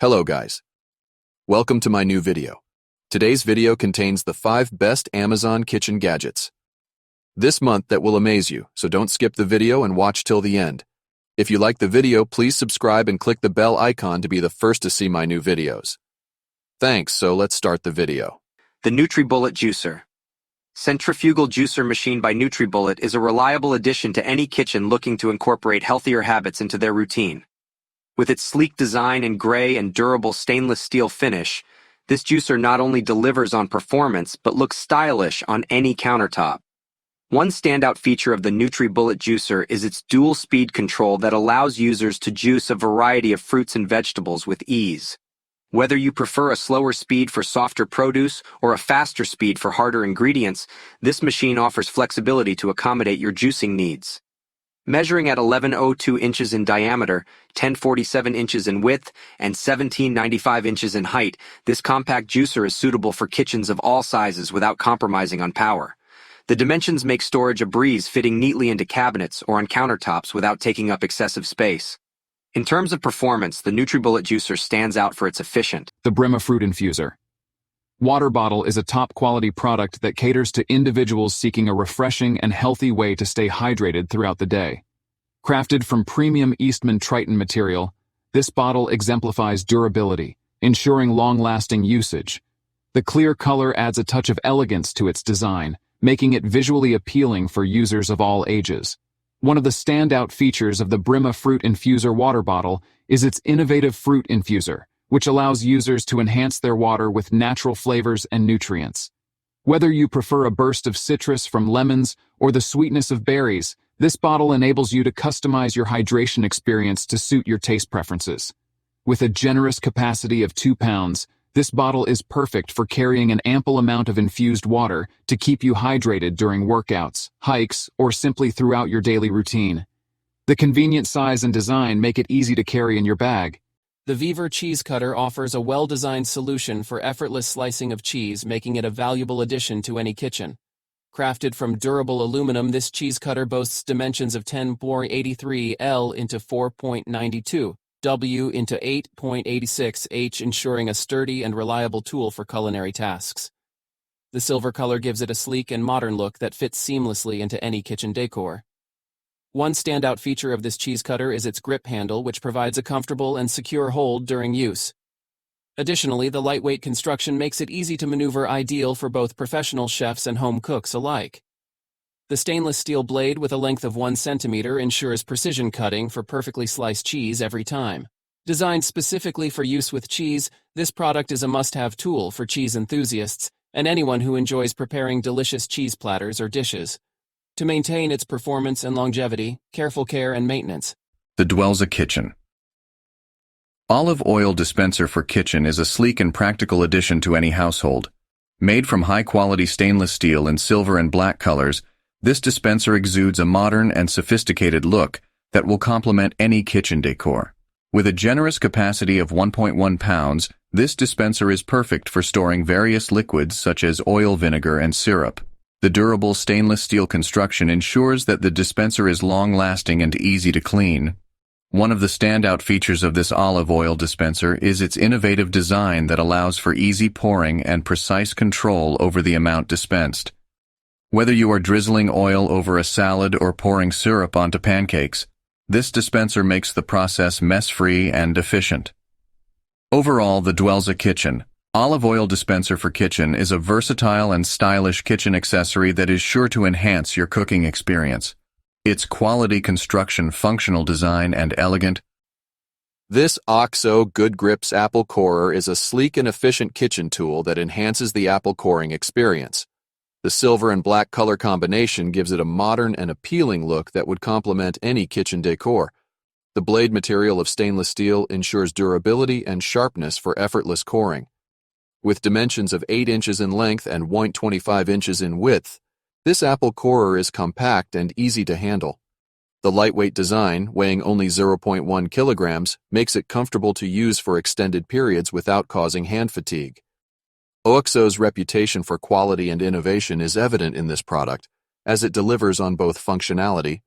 Hello guys. Welcome to my new video. Today's video contains the 5 best Amazon kitchen gadgets this month that will amaze you, so don't skip the video and watch till the end. If you like the video, please subscribe and click the bell icon to be the first to see my new videos. Thanks, so let's start the video. The NutriBullet Juicer. Centrifugal juicer machine by NutriBullet is a reliable addition to any kitchen looking to incorporate healthier habits into their routine. With its sleek design and gray and durable stainless steel finish, this juicer not only delivers on performance but looks stylish on any countertop. One standout feature of the NutriBullet juicer is its dual speed control that allows users to juice a variety of fruits and vegetables with ease. Whether you prefer a slower speed for softer produce or a faster speed for harder ingredients, this machine offers flexibility to accommodate your juicing needs. Measuring at 11.02 inches in diameter, 10.47 inches in width, and 17.95 inches in height, this compact juicer is suitable for kitchens of all sizes without compromising on power. The dimensions make storage a breeze, fitting neatly into cabinets or on countertops without taking up excessive space. In terms of performance, the NutriBullet juicer stands out for its efficient. The Brima Fruit Infuser. Water bottle is a top-quality product that caters to individuals seeking a refreshing and healthy way to stay hydrated throughout the day. Crafted from premium Eastman Triton material, this bottle exemplifies durability, ensuring long-lasting usage. The clear color adds a touch of elegance to its design, making it visually appealing for users of all ages. One of the standout features of the Brima Fruit Infuser water bottle is its innovative fruit infuser, which allows users to enhance their water with natural flavors and nutrients. Whether you prefer a burst of citrus from lemons or the sweetness of berries, this bottle enables you to customize your hydration experience to suit your taste preferences. With a generous capacity of 2 pounds, this bottle is perfect for carrying an ample amount of infused water to keep you hydrated during workouts, hikes, or simply throughout your daily routine. The convenient size and design make it easy to carry in your bag. The Viver Cheese Cutter offers a well-designed solution for effortless slicing of cheese, making it a valuable addition to any kitchen. Crafted from durable aluminum, this cheese cutter boasts dimensions of 10.83 L into 4.92 W into 8.86 H, ensuring a sturdy and reliable tool for culinary tasks. The silver color gives it a sleek and modern look that fits seamlessly into any kitchen decor. One standout feature of this cheese cutter is its grip handle, which provides a comfortable and secure hold during use. Additionally, the lightweight construction makes it easy to maneuver, ideal for both professional chefs and home cooks alike. The stainless steel blade with a length of 1 centimeter ensures precision cutting for perfectly sliced cheese every time. Designed specifically for use with cheese, this product is a must-have tool for cheese enthusiasts and anyone who enjoys preparing delicious cheese platters or dishes. To maintain its performance and longevity, careful care and maintenance. The Dwelza Kitchen. Olive oil dispenser for kitchen is a sleek and practical addition to any household. Made from high-quality stainless steel in silver and black colors, this dispenser exudes a modern and sophisticated look that will complement any kitchen decor. With a generous capacity of 1.1 pounds, this dispenser is perfect for storing various liquids such as oil, vinegar, and syrup. The durable stainless steel construction ensures that the dispenser is long-lasting and easy to clean. One of the standout features of this olive oil dispenser is its innovative design that allows for easy pouring and precise control over the amount dispensed. Whether you are drizzling oil over a salad or pouring syrup onto pancakes, this dispenser makes the process mess-free and efficient. Overall, the Dwelza Kitchen Olive Oil Dispenser for Kitchen is a versatile and stylish kitchen accessory that is sure to enhance your cooking experience. Its quality construction, functional design, and elegant. This OXO Good Grips Apple Corer is a sleek and efficient kitchen tool that enhances the apple coring experience. The silver and black color combination gives it a modern and appealing look that would complement any kitchen decor. The blade material of stainless steel ensures durability and sharpness for effortless coring. With dimensions of 8 inches in length and 1.25 inches in width, this apple corer is compact and easy to handle. The lightweight design, weighing only 0.1 kilograms, makes it comfortable to use for extended periods without causing hand fatigue. OXO's reputation for quality and innovation is evident in this product, as it delivers on both functionality